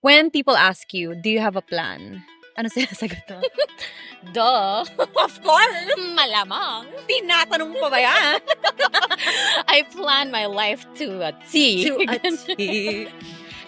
When people ask you, do you have a plan? Ano sinasagot mo? Duh. Of course! Malamang. Tinatanong pa ba yan? I plan my life to a T. To a T.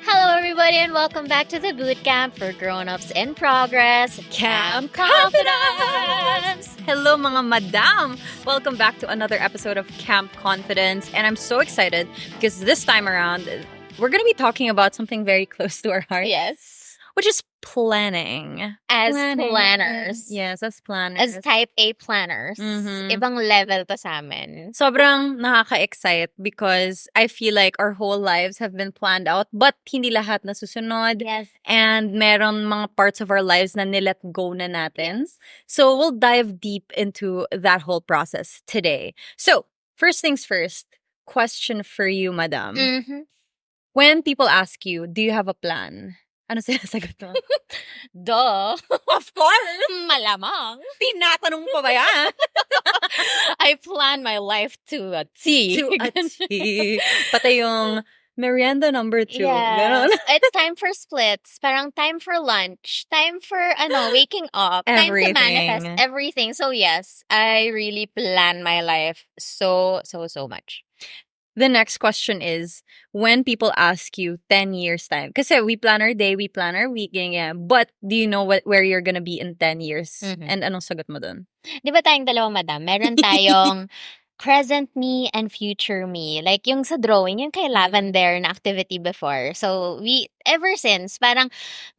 Hello, everybody, and welcome back to the boot camp for grown-ups in progress. Camp Confidence! Hello mga madam! Welcome back to another episode of Camp Confidence. And I'm so excited because this time around, we're going to be talking about something very close to our heart. Yes. Which is planning. As planners. Yes, as planners. As type A planners. Mhm. Ibang level to sa amin. Sobrang nakaka-excite because I feel like our whole lives have been planned out but hindi lahat nasusunod. Yes. And meron mga parts of our lives na nilet go na natin. So we'll dive deep into that whole process today. So, first things first, question for you, madam. Mm-hmm. When people ask you, do you have a plan? Ano sinasagot mo? Duh. Of course! Malamang. Tinatanong pa ba yan? I plan my life to a T. To a T. Pati yung merienda number 2. Ganon. Yes. It's time for splits. Parang time for lunch. Time for, waking up. Time to manifest Everything. everything. So yes, I really plan my life so much. The next question is, when people ask you 10 years time, kasi we plan our day, we plan our week, ganyan, but do you know where you're gonna be in 10 years? Mhm. And anong sagot mo dun? Di ba tayong dalawa, madam? Meron tayong present me and future me. Like yung sa drawing, yung kay Lavender na activity before. So, ever since, parang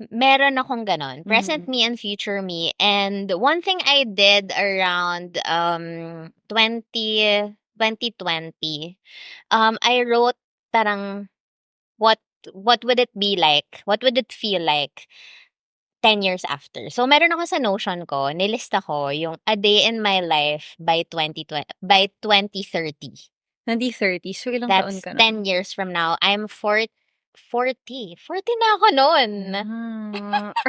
meron akong ganon. Present me and future me. And one thing I did around 2020, I wrote parang what would it be like? What would it feel like 10 years after? So, meron ako sa Notion ko, nilista ko yung a day in my life by 2030. 2030. So, ilang taon That's ka na? 10 years from now. I'm 40. 40 na ako noon.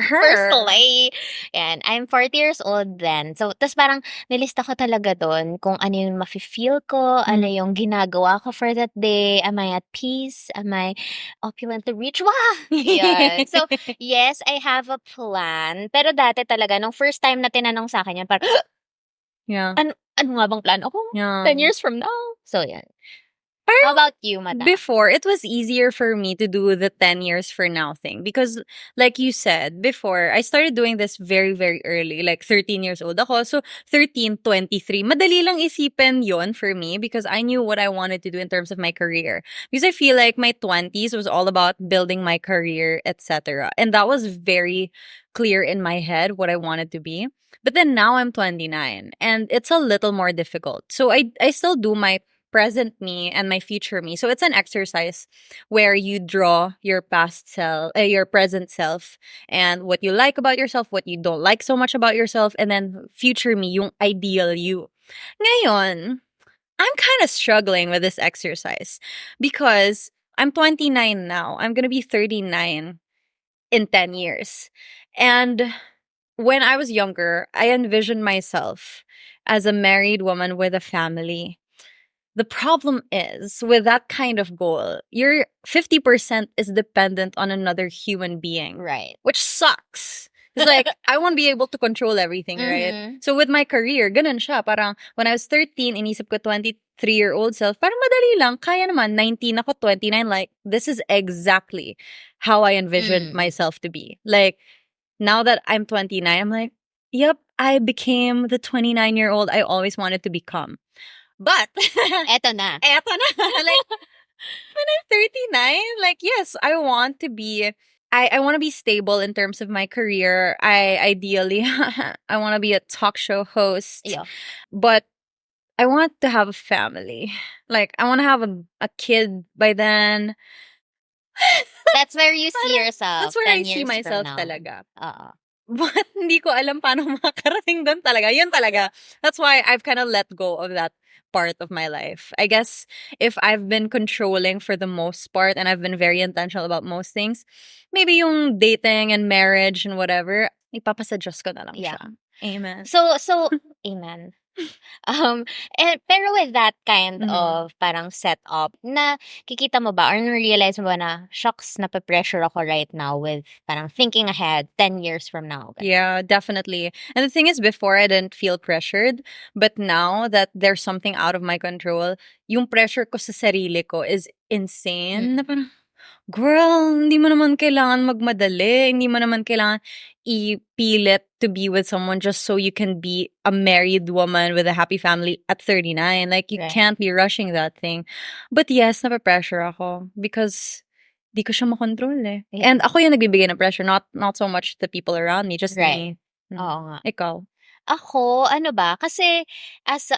Firstly. And I'm 40 years old then. So, tas parang nilista ko talaga doon kung ano yung mafe-feel ko, ano yung ginagawa ko for that day. Am I at peace? Am I opulently rich? Wah! Yan. So, yes, I have a plan. Pero dati talaga, nung first time na tinanong sa akin yan, parang, Yeah. ano nga bang plano ko? Yeah. 10 years from now? So, yan. How about you, madam? Before, it was easier for me to do the 10 years for now thing because like you said, before, I started doing this very, very early, like 13 years old ako. So, 13, 23, madali lang isipin yon for me because I knew what I wanted to do in terms of my career. Because I feel like my 20s was all about building my career, etc. And that was very clear in my head what I wanted to be. But then now I'm 29 and it's a little more difficult. So, I still do my present me and my future me. So it's an exercise where you draw your past self, your present self, and what you like about yourself, what you don't like so much about yourself, and then future me, yung ideal you. Ngayon, I'm kind of struggling with this exercise because I'm 29 now. I'm going to be 39 in 10 years. And when I was younger, I envisioned myself as a married woman with a family. The problem is, with that kind of goal, your 50% is dependent on another human being. Right. Which sucks. It's like, I won't be able to control everything, right? Mhm. So with my career, ganun siya. Parang, when I was 13, inisip ko 23-year-old self, parang madali lang. Kaya naman, 19 ako, 29. Like, this is exactly how I envisioned myself to be. Like, now that I'm 29, I'm like, yep, I became the 29-year-old I always wanted to become. But, Eto na. like, when I'm 39, like, yes, I want to be, I want to be stable in terms of my career. Ideally, I want to be a talk show host. Yeah. But I want to have a family. Like, I want to have a kid by then. That's where you see yourself. That's where 10 I see years myself from now. talaga. But hindi ko alam paano makakarating doon talaga. Yun talaga. That's why I've kind of let go of that part of my life. I guess if I've been controlling for the most part and I've been very intentional about most things, maybe yung dating and marriage and whatever, ipapasa Diyos ko na lang siya. Amen. So, amen. Um, pero with that kind Mhm. of parang setup, na kikita mo ba or na-realize mo ba na, "Shocks, nape-pressure ako right now with parang thinking ahead 10 years from now." Ganun. Yeah, definitely. And the thing is, before I didn't feel pressured, but now that there's something out of my control, yung pressure ko sa sarili ko is insane. Na Mm. parang, girl, hindi mo naman kailangan magmadali. Hindi mo naman kailangan ipilit to be with someone just so you can be a married woman with a happy family at 39. Like, you Right. can't be rushing that thing. But yes, nape-pressure ako because di ko siya makontrol eh. Yeah. And ako yung nagbibigay ng pressure, not so much the people around me, just Right. me. Mm. Oo nga. Ikaw? Ako, ano ba, kasi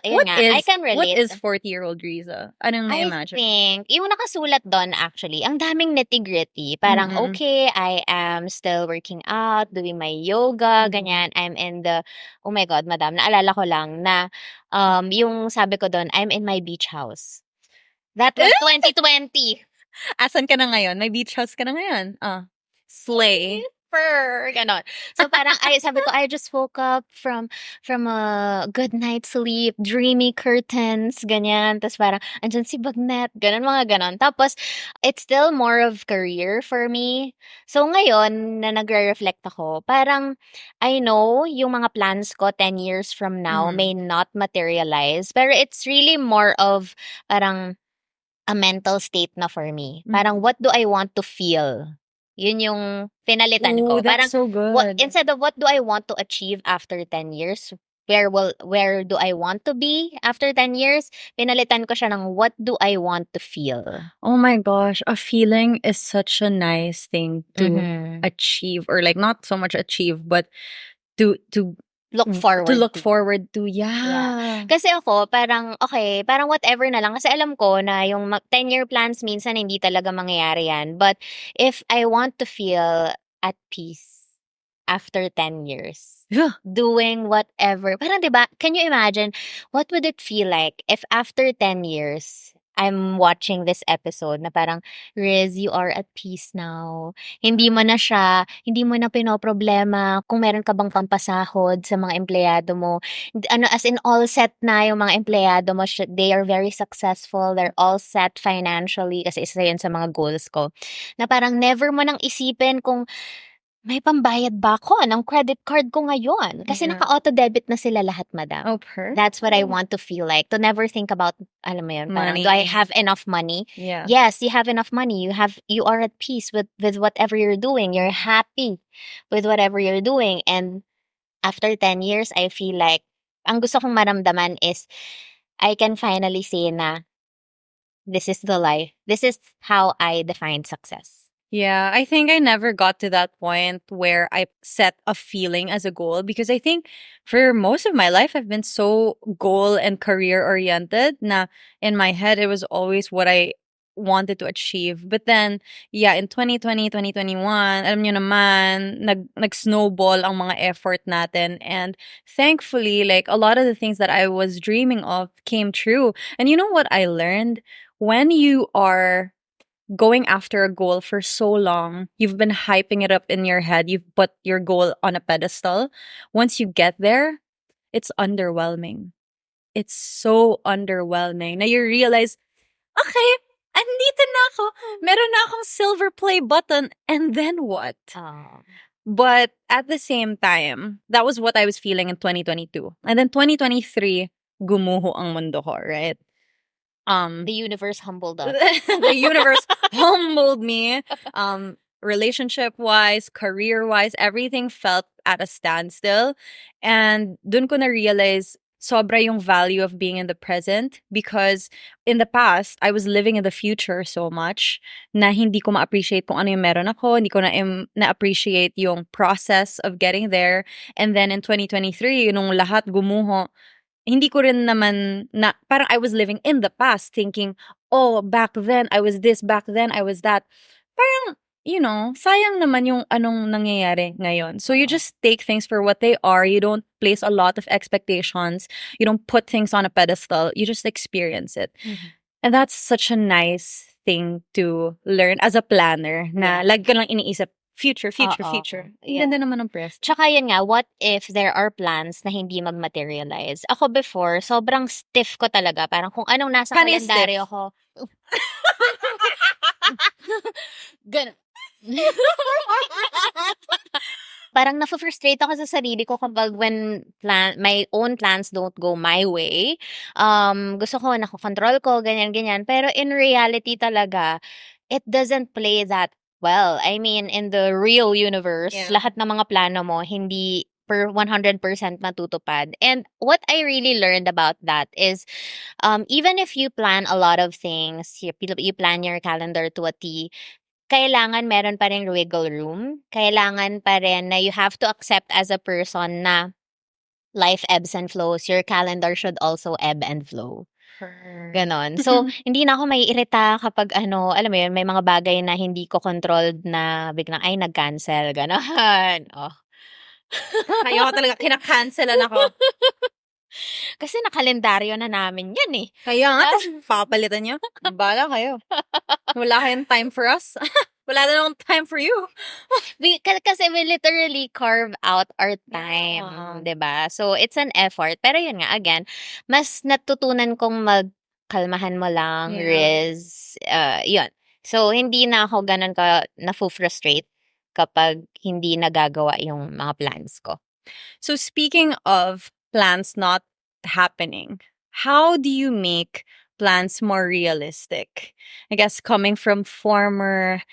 yun What nga, I is can what relate. is 40-year-old Riza? Anong I na-imagine? think, yung nakasulat dun actually, ang daming nitty-gritty. Parang, Mm-mm. okay, I am still working out, doing my yoga, Mhm. ganyan. I'm in the, oh my God, madam, naalala ko lang na, yung sabi ko dun, I'm in my beach house. That was 2020. Asan ka na ngayon? May beach house ka na ngayon? Slay. Ganon. So parang sabi ko, I just woke up from a good night's sleep, dreamy curtains, ganyan. Tapos parang andyan si Bagnet, ganon, mga ganon. Tapos it's still more of career for me. So ngayon na nagre-reflect ako, parang I know yung mga plans ko 10 years from now Mhm. may not materialize, pero it's really more of parang a mental state na for me. Parang what do I want to feel? Yun yung pinalitan Ooh, ko. that's Parang so good. instead of what do I want to achieve after 10 years, where do I want to be after 10 years? Pinalitan ko siya ng what do I want to feel? Oh my gosh, a feeling is such a nice thing to Mhm. achieve, or like not so much achieve, but to Look to forward look to. forward to. Yeah. Yeah. Kasi ako parang, okay, parang whatever na lang kasi alam ko na yung 10-year plans minsan hindi talaga mangyayari yan. But if I want to feel at peace after 10 years, Yeah. doing whatever, parang 'di ba? Can you imagine what would it feel like if after 10 years I'm watching this episode na parang, Riz, you are at peace now. Hindi mo na pinoproblema kung meron ka bang pampasahod sa mga empleyado mo. Ano, as in all set na yung mga empleyado mo, they are very successful, they're all set financially kasi isa yun sa mga goals ko. Na parang never mo nang isipin kung may pambayad ba ako ng credit card ko ngayon? Kasi Yeah. naka-auto-debit na sila lahat, madam. Oh, perfect. That's what I want to feel like. To never think about, alam mo yun, parang, do I Money. have enough money? Yeah. Yes, you have enough money. You are at peace with whatever you're doing. You're happy with whatever you're doing. And after 10 years, I feel like, ang gusto kong maramdaman is, I can finally say na, this is the life. This is how I define success. Yeah, I think I never got to that point where I set a feeling as a goal, because I think for most of my life I've been so goal and career oriented na in my head it was always what I wanted to achieve. But then, yeah, in 2020, 2021, alam nyo naman, nag-snowball ang mga effort natin. And thankfully, like, a lot of the things that I was dreaming of came true. And you know what I learned? When you are going after a goal for so long, you've been hyping it up in your head, you've put your goal on a pedestal. Once you get there, it's underwhelming. It's so underwhelming. Now you realize, okay, andito na ako. Meron na akong silver play button. And then what? But at the same time, that was what I was feeling in 2022. And then 2023, gumuho ang mundo ko, right? The universe humbled us. The universe humbled me. Relationship wise, career wise, everything felt at a standstill. And dun ko na realize sobra yung value of being in the present, because in the past, I was living in the future so much na hindi ko ma-appreciate kung ano yung meron ako, hindi ko na-appreciate yung process of getting there. And then in 2023, nung lahat gumuho, hindi ko rin naman na parang I was living in the past thinking, oh, back then I was this, back then I was that. Parang, sayang naman yung anong nangyayari ngayon. So you just take things for what they are. You don't place a lot of expectations. You don't put things on a pedestal. You just experience it. Mhm. And that's such a nice thing to learn as a planner na Yeah. lagi ko lang iniisip, future. Oo. Ang Yeah. ganda naman ng present. Tsaka yun nga, what if there are plans na hindi mag-materialize? Ako before, sobrang stiff ko talaga. Parang kung anong nasa Paano yung stiff? kalendaryo ko. Ganun. Parang nafu-frustrate ako sa sarili ko kapag when my own plans don't go my way. Gusto ko nakokontrol ko, ganyan-ganyan. Pero in reality talaga, it doesn't play that well. I mean, in the real universe, Yeah. lahat ng mga plano mo hindi per 100% matutupad. And what I really learned about that is even if you plan a lot of things, you plan your calendar to a T, kailangan meron pa ring wiggle room. Kailangan pa rin na you have to accept as a person na life ebbs and flows. Your calendar should also ebb and flow. Ganon. So, hindi na ako maiirita kapag alam mo yun, may mga bagay na hindi ko controlled na biglang, ay, nag-cancel. Ganon. Oh. Ayoko talaga, kinakancelan ako. Kasi nakalendaryo na namin yan eh. Kaya nga, tapos papalitan nyo. Bala kayo. Wala kayong time for us. Wala na akong time for you. Kasi we literally carve out our time, Yeah. 'di ba? So it's an effort. Pero yun nga, again, mas natutunan kong magkalmahan mo lang, Yeah. Riz, yun. So hindi na ako ganun ka nafu-frustrate kapag hindi nagagawa yung mga plans ko. So speaking of plans not happening, how do you make plans more realistic? I guess coming from former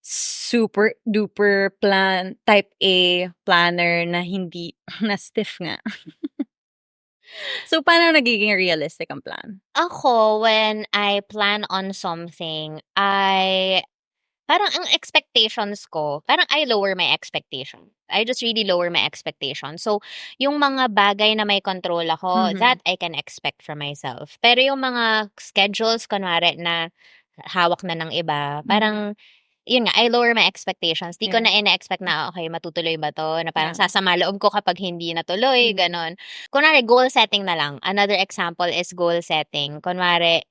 super duper plan type A planner na hindi na stiff nga. So paano nagiging realistic ang plan? Ako, when I plan on something, parang ang expectations ko, parang I lower my expectation. I just really lower my expectation. So, yung mga bagay na may control ako, that I can expect from myself. Pero yung mga schedules, kunwari na hawak na ng iba, parang, yun nga, I lower my expectations. Di ko na ina-expect na, okay, matutuloy ba to? Na parang Yeah. sasama loob ko kapag hindi natuloy, ganon. Kunwari, goal setting na lang. Another example is goal setting. Kunwari,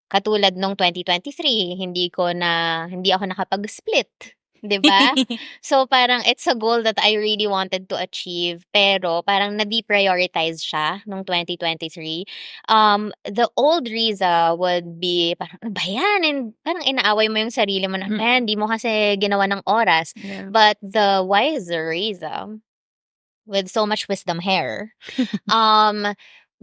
katulad nung 2023, hindi ako nakapag-split, 'di ba? So parang it's a goal that I really wanted to achieve pero parang na-deprioritize siya nung 2023. The old Riza would be parang, "Ano ba 'yan?" And parang inaaway mo yung sarili mo na, "Ben, di mo kasi ginawa ng oras." Yeah. But the wiser Riza, with so much wisdom here,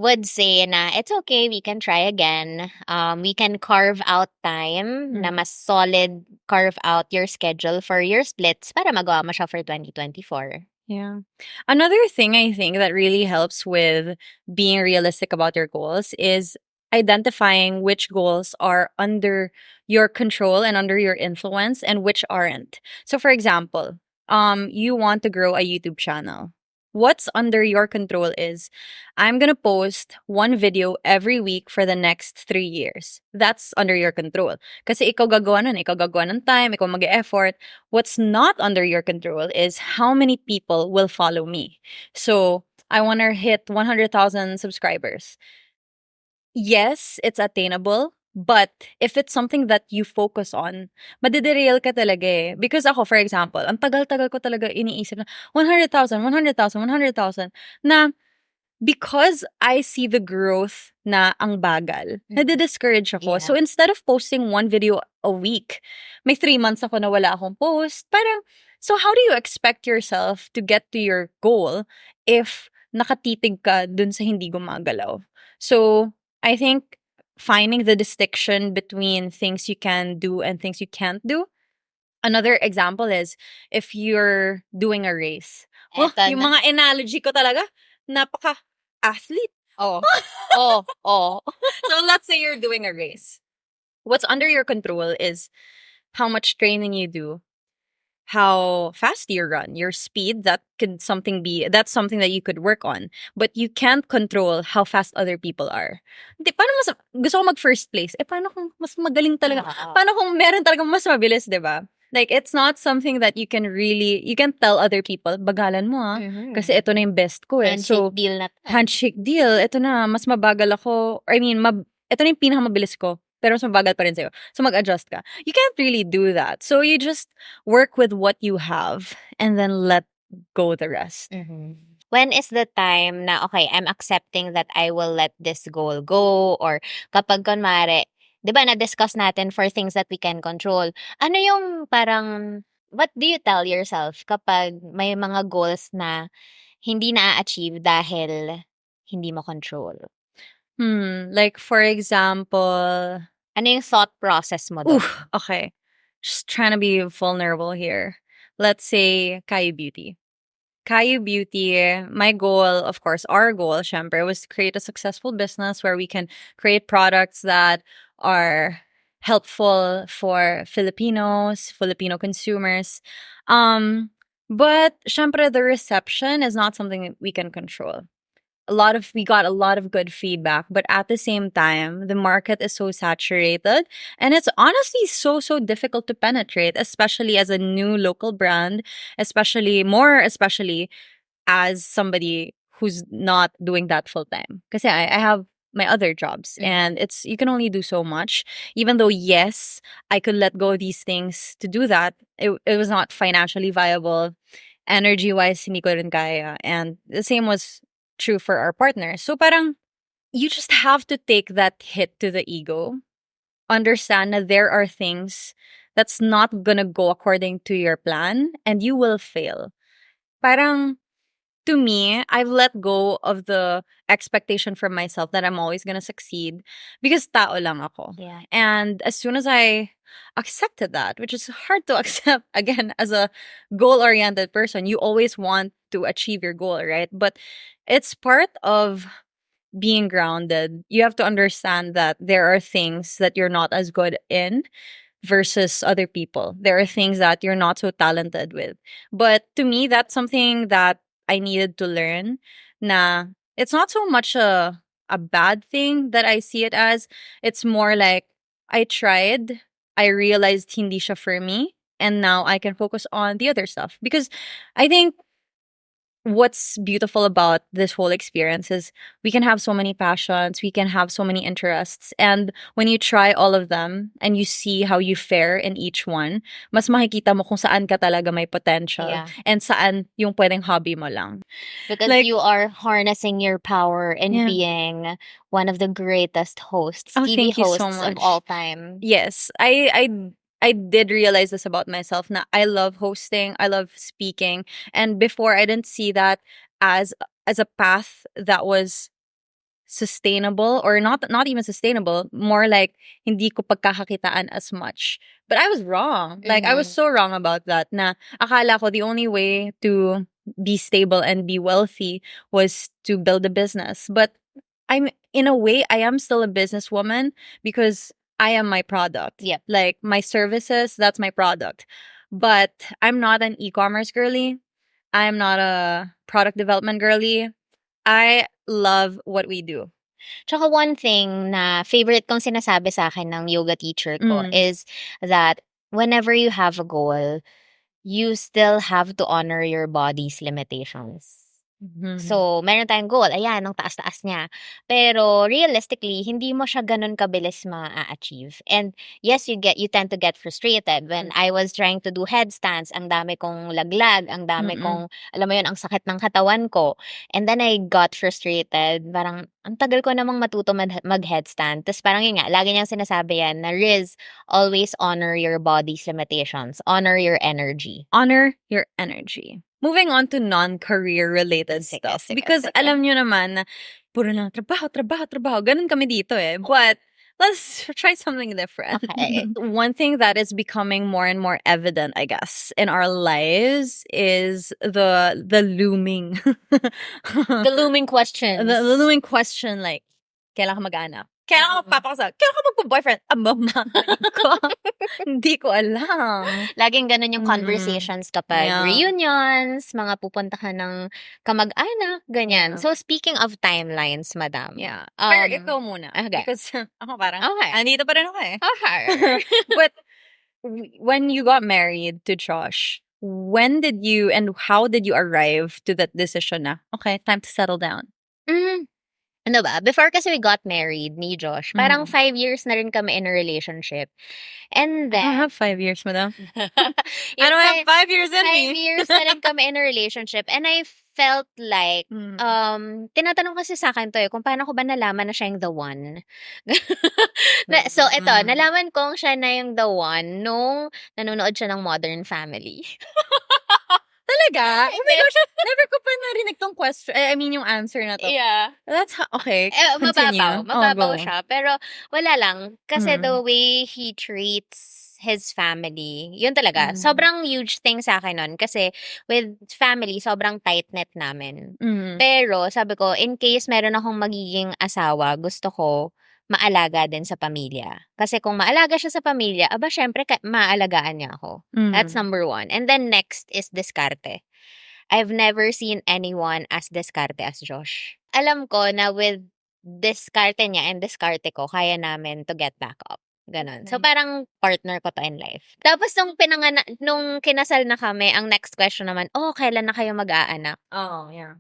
would say na it's okay, we can try again. We can carve out time na mas solid, carve out your schedule for your splits para magawa mo siya for 2024. Yeah. Another thing I think that really helps with being realistic about your goals is identifying which goals are under your control and under your influence and which aren't. So for example, you want to grow a YouTube channel. What's under your control is I'm going to post one video every week for the next 3 years. That's under your control. Kasi ikaw gagawa nun, ikaw gagawa ng time, ikaw mag-effort. What's not under your control is how many people will follow me. So, I want to hit 100,000 subscribers. Yes, it's attainable. But if it's something that you focus on, madiderail ka talaga eh. Because ako, for example, ang tagal-tagal ko talaga iniisip na 100,000, 100,000, 100,000 na because I see the growth na ang bagal, nade-discourage ako. Yeah. So instead of posting one video a week, may 3 months ako na wala akong post. Parang, so how do you expect yourself to get to your goal if nakatitig ka dun sa hindi gumagalaw? So I think finding the distinction between things you can do and things you can't do. Another example is if you're doing a race. Oh, Eto yung na. mga analogy ko talaga, napaka-athlete. Oh. Oh, oh. So let's say you're doing a race. What's under your control is how much training you do, how fast you run, your speed. That's something that you could work on. But you can't control how fast other people are. Di, paano gusto ko mag-first place? Paano kung mas magaling talaga? Paano kung meron talagang mas mabilis, di ba? Like, it's not something that you can tell other people, bagalan mo kasi ito na yung best ko eh. Handshake deal na to. Handshake deal. Ito na, mas mabagal ako. I mean, ito na yung pinakamabilis ko. pero mas mabagal pa rin sa'yo. So, mag-adjust ka. You can't really do that. So, you just work with what you have and then let go the rest. Mhm. When is the time na, okay, I'm accepting that I will let this goal go, or kapag kunwari, 'di ba na-discuss natin for things that we can control. Ano yung parang what do you tell yourself kapag may mga goals na hindi naa-achieve dahil hindi mo control? Like for example, Ano yung thought process mo ooh, dun? okay. Just trying to be vulnerable here. Let's say Kayu Beauty. Kayu Beauty, my goal, of course, our goal, syempre, was to create a successful business where we can create products that are helpful for Filipinos, Filipino consumers. But syempre, the reception is not something that we can control. We got a lot of good feedback, but at the same time the market is so saturated, and it's honestly so difficult to penetrate, especially as a new local brand, especially as somebody who's not doing that full time, because I have my other jobs, and it's you can only do so much. Even though yes, I could let go of these things to do that, it was not financially viable. Energy wise, hindi ko rin kaya. And the same was true for our partners. So parang you just have to take that hit to the ego. Understand that there are things that's not gonna go according to your plan and you will fail. Parang to me, I've let go of the expectation from myself that I'm always gonna succeed because tao lang ako. Yeah. And as soon as I accepted that, which is hard to accept again as a goal-oriented person, you always want to achieve your goal, right? But it's part of being grounded. You have to understand that there are things that you're not as good in versus other people. There are things that you're not so talented with. But to me, that's something that I needed to learn. Na it's not so much a bad thing that I see it as. It's more like I tried, I realized hindi siya for me, and now I can focus on the other stuff. Because I think what's beautiful about this whole experience is we can have so many passions, we can have so many interests, and when you try all of them and you see how you fare in each one, mas makikita mo kung saan ka talaga may potential Yeah. and saan yung pwedeng hobby mo lang. Because Like, you are harnessing your power and yeah. being one of the greatest hosts, Oh, TV thank you so hosts of all much. time. Yes, I did realize this about myself. Na I love hosting, I love speaking, and before I didn't see that as as a path that was sustainable, or not even sustainable, more like hindi ko pagkakakitaan as much. But I was wrong. Like I was Mhm. so wrong about that. Na akala ko the only way to be stable and be wealthy was to build a business. But I'm in a way I am still a businesswoman because I am my product. Yep. Like my services, that's my product. But I'm not an e-commerce girly. I'm not a product development girly. I love what we do. Tsaka one thing na favorite kong sinasabi sa akin ng yoga teacher ko Mm. is that whenever you have a goal, you still have to honor your body's limitations. Mhm. So, meron tayong goal, ayan, ang taas-taas niya. Pero realistically, hindi mo siya gano'n kabilis maa-achieve. And yes, you tend to get frustrated. When I was trying to do headstands, ang dami kong laglag, ang dami Mm. kong, alam mo yun, ang sakit ng katawan ko. And then I got frustrated. Parang, ang tagal ko namang matuto mag-headstand. Tapos parang yun nga, lagi niyang sinasabi yan na, Riz, always honor your body's limitations. Honor your energy. Honor your energy. Moving on to non-career related Sige, stuff. sige, Because sige. alam nyo naman na puro lang trabaho, trabaho, trabaho. Ganun kami dito eh. But let's try something different. Okay. One thing that is becoming more and more evident, I guess, in our lives is the looming The looming questions. the looming question, like kailan ka mag-anak? Kailan ka magpapakasal? Kailan ka magpo-boyfriend? Ko. Hindi ko alam. Laging gano'n yung Mm. conversations kapag Yeah. reunions, mga pupuntahan ng kamag-anak, ganyan. Yeah. So, speaking of timelines, madam. Yeah. Pero ikaw muna. Okay. Because ako parang, Okay. andito pa rin ako eh. Okay. But when you got married to Josh, when did you and how did you arrive to that decision na, okay, time to settle down? Mm. Ano ba, before kasi we got married ni Josh, parang Mhm. 5 years na rin kami in a relationship. And I don't then, have 5 years, madam. I yung don't have 5 years in 5 years me. na rin kami in a relationship and I felt like, Mhm. tinatanong kasi sa'kin 'to, eh, kung paano ko ba nalaman na siya yung the one. So eto, Mm. nalaman kong siya na yung the one nung nanonood siya ng Modern Family. Talaga? Oh my Hindi, gosh, never ko pa narinig 'tong I mean yung answer na 'to. yeah. Okay, Mababaw, continue. Oh, mababaw go. siya pero wala lang, kasi the Mm. way he treats his family, yun talaga. Mhm. Sobrang huge thing sa'kin nun kasi with family sobrang tight-knit namin. Mhm. Pero sabi ko in case meron akong magiging asawa, gusto ko maalaga din sa pamilya. Kasi kung maalaga siya sa pamilya, aba siyempre maaalagaan niya ako. That's Mhm. number one. And then next is diskarte. I've never seen anyone as diskarte as Josh. Alam ko na with diskarte niya and diskarte ko, kaya namin to get back up, gano'n. So, Nice. parang partner ko 'to in life. Tapos nung kinasal na kami, ang next question naman, "Oh, kailan na kayo mag-aanak?" Oh, yeah.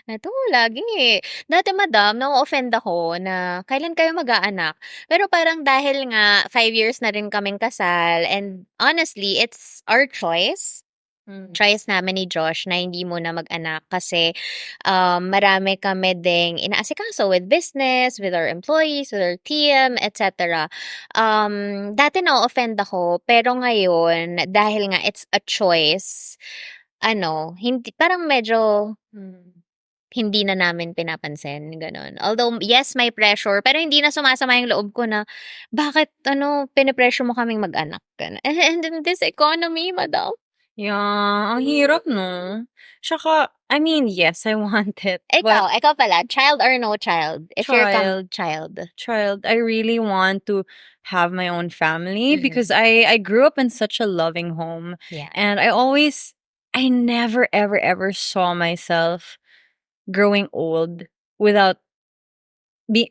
Eto lagi, eh. Dati madam na-o-offend ako na, "Kailan kayo mag-aanak?" Pero parang dahil nga 5 years na rin kaming kasal and honestly, it's our choice. Mhm. Choice namin ni Josh na hindi muna mag-anak kasi, marami kami ding inaasikaso with business, with our employees, with our team, et cetera. Dati na-o-offend ako, pero ngayon dahil nga it's a choice, ano, hindi parang medyo Mhm. hindi na namin pinapansin, gano'n. Although, yes, may pressure, pero hindi na sumasama yung loob ko na, "Bakit ano, pine-pressure mo kaming mag-anak?" Gano'n. And in this economy, madam. Yeah, ang hirap 'no? Tsaka, I mean, yes, I want it, but Ikaw pala, child or no child? If you're child child. child, I really want to have my own family because Mhm. I grew up in such a loving home, Yeah. and I never ever saw myself growing old without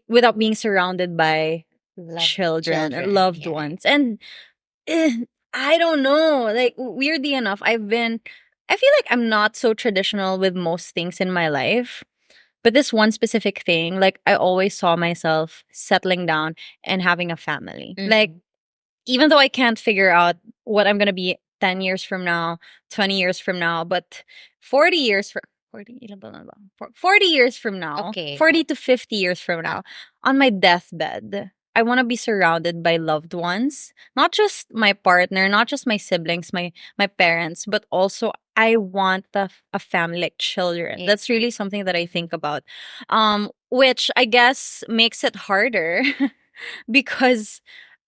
without being surrounded by Love children and children, loved yeah. ones. And I don't know, like weirdly enough, I feel like I'm not so traditional with most things in my life. But this one specific thing, like I always saw myself settling down and having a family. Like Mhm. even though I can't figure out what I'm gonna be 10 years from now, 20 years from now, but 40 years from 40, ilan ba na ba? 40 years from now, Okay, 40 to 50 years from ah, now, on my deathbed, I want to be surrounded by loved ones, not just my partner, not just my siblings, my parents, but also I want a family like children. yeah. That's really something that I think about. Which I guess makes it harder because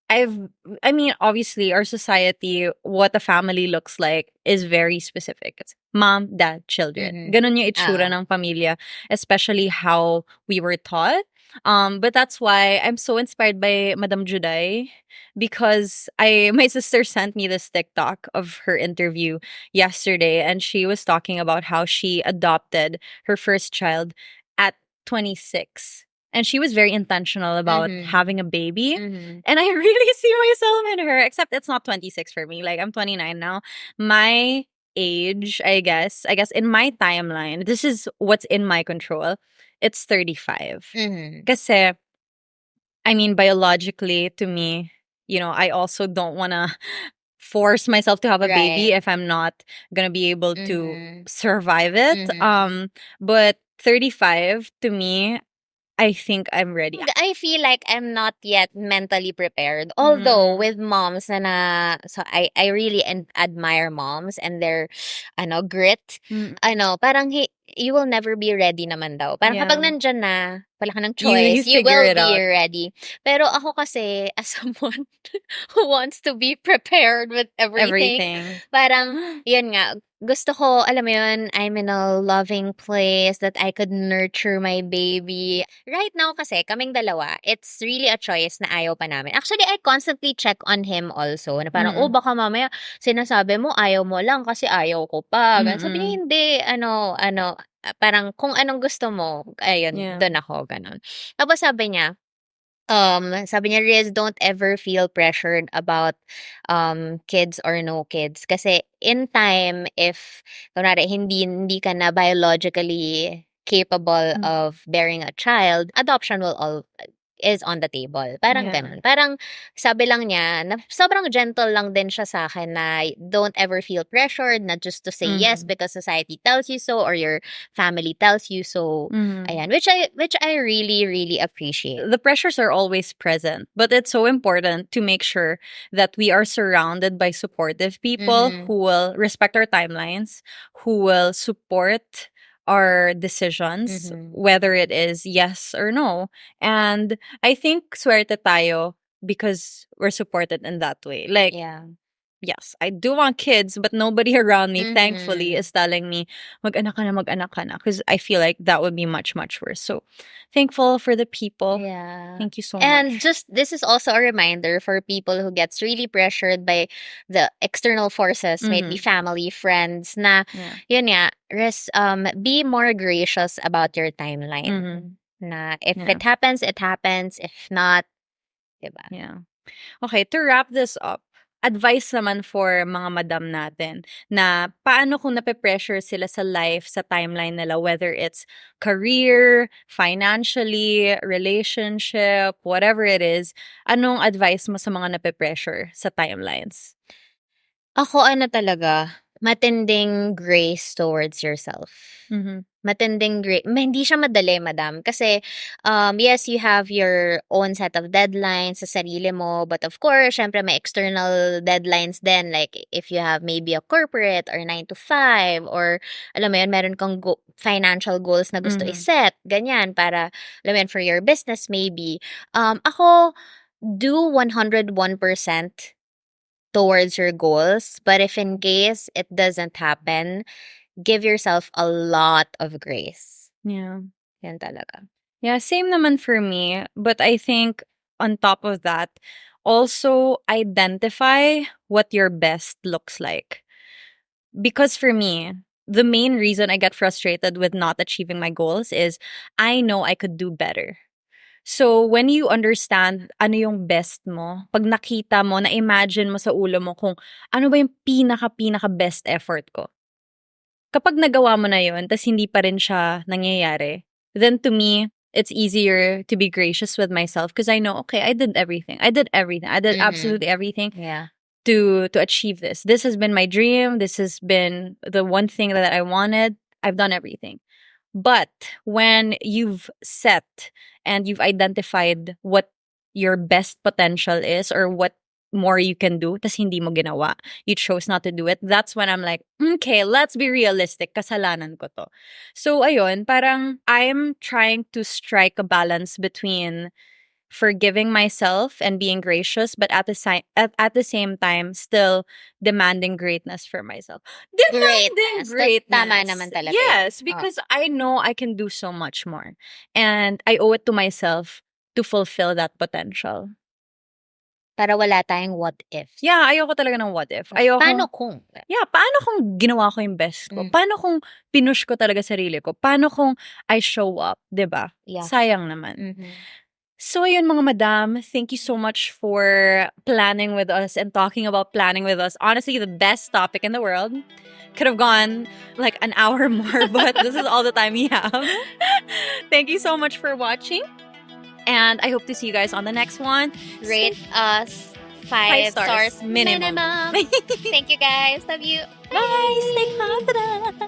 I've I mean, obviously, our society, what a family looks like is very specific. It's mom, dad, children. Mhm. Ganun yung itsura Oo. ng pamilya, especially how we were taught. But that's why I'm so inspired by Madam Juday because my sister sent me this TikTok of her interview yesterday, and she was talking about how she adopted her first child at 26. And she was very intentional about Mhm. having a baby, Mhm. and I really see myself in her, except it's not 26 for me. Like I'm 29 now. My age, I guess in my timeline, this is what's in my control. It's 35. Mhm. Kasi, I mean, biologically, to me, I also don't want to force myself to have a Right. baby if I'm not gonna be able to Mhm. survive it. Mhm. But 35 to me, I think I'm ready. I feel like I'm not yet mentally prepared. Although Mm, with moms so I really admire moms and their grit. mm, Parang you will never be ready naman daw. Parang kapag yeah. nandiyan na, wala ka ng You choice, you figure will it be out. ready. Pero ako kasi as someone who wants to be prepared with everything, Everything. parang yun nga, gusto ko, alam mo yun, I'm in a loving place that I could nurture my baby. Right now kasi, kaming dalawa, it's really a choice na ayaw pa namin. Actually, I constantly check on him also, na parang, oh, Mm, baka mamaya sinasabi mo ayaw mo lang kasi ayaw ko pa. Ganun. Sabi niya, mm. hindi, parang kung anong gusto mo, ayun, Yeah. doon ako, ganun. Tapos sabi niya, Riz, don't ever feel pressured about kids or no kids. Kasi in time, if kunwari hindi ka na biologically capable Mm. of bearing a child, adoption is on the table. Parang Yeah. gano'n. Parang sabi lang niya na sobrang gentle lang din siya sa akin na don't ever feel pressured na just to say yes Mhm. because society tells you so or your family tells you so. Mhm. Ayan, which I really, really appreciate. The pressures are always present, but it's so important to make sure that we are surrounded by supportive people Mhm. who will respect our timelines, who will support our decisions, Mhm. whether it is yes or no. And I think swerte tayo because we're supported in that way. Like, Yeah. yes, I do want kids, but nobody around me, thankfully, Mhm. is telling me, mag-anak ka na, mag-anak ka na. Because I feel like that would be much, much worse. So, thankful for the people. Yeah. Thank you so And much. just this is also a reminder for people who gets really pressured by the external forces, maybe Mm-hmm. family, friends, na Yeah. yun nga, be more gracious about your Mm-hmm. timeline. Na if Yeah. it happens, it happens. If not, diba? Yeah. Okay, to wrap this up, advice naman for mga madam natin na paano kung nape-pressure sila sa life, sa timeline nila, whether it's career, financially, relationship, whatever it is, anong advice mo sa mga nape-pressure sa timelines? Ako ano talaga, matinding grace towards yourself. Mhm. Matinding hindi siya madali madam kasi, yes, you have your own set of deadlines sa sarili mo, but of course siyempre may external deadlines din like if you have maybe a corporate or 9 to 5 or alam mo yun meron kang financial goals na gusto Mhm. i-set, ganyan para alam mo yun for your business maybe. Ako do 101% towards your goals, but if in case it doesn't happen, give yourself a lot of grace. Yeah. Yan talaga. Yeah, same naman for me, but I think on top of that, also identify what your best looks like. Because for me, the main reason I get frustrated with not achieving my goals is I know I could do better. So when you understand ano yung best mo, pag nakita mo, na-imagine mo sa ulo mo kung ano ba yung pinaka best effort ko. Kapag nagawa mo na yun, tas hindi pa rin siya nangyayari, then to me, it's easier to be gracious with myself because I know, okay, I did everything. I did everything. I did Mhm. absolutely everything Yeah. to achieve this. This has been my dream. This has been the one thing that I wanted. I've done everything. But when you've set and you've identified what your best potential is or what more you can do, tas hindi mo ginawa, you chose not to do it, that's when I'm like, okay, let's be realistic, kasalanan ko to. So ayun, parang I'm trying to strike a balance between forgiving myself and being gracious, but at the same time, still demanding greatness for myself. Demanding Greatness. Tama greatness. naman talaga yun. Yes, because I know I can do so much more. And I owe it to myself to fulfill that potential. Para wala tayong what ifs. Yeah, ayoko talaga ng what if. Paano Ayoko, kung? yeah, paano kung ginawa ko yung best ko? Mm. Paano kung pinush ko talaga sarili ko? Paano kung I show up, 'di ba? Yeah. Sayang naman. Mhm. So ayun mga madam, thank you so much for planning with us and talking about planning with us. Honestly, the best topic in the world. Could have gone like an hour more, but this is all the time we have. Thank you so much for watching. And I hope to see you guys on the next one. Rate us 5 stars stars minimum. minimum. Thank you guys. Love you. Bye! Stay confident!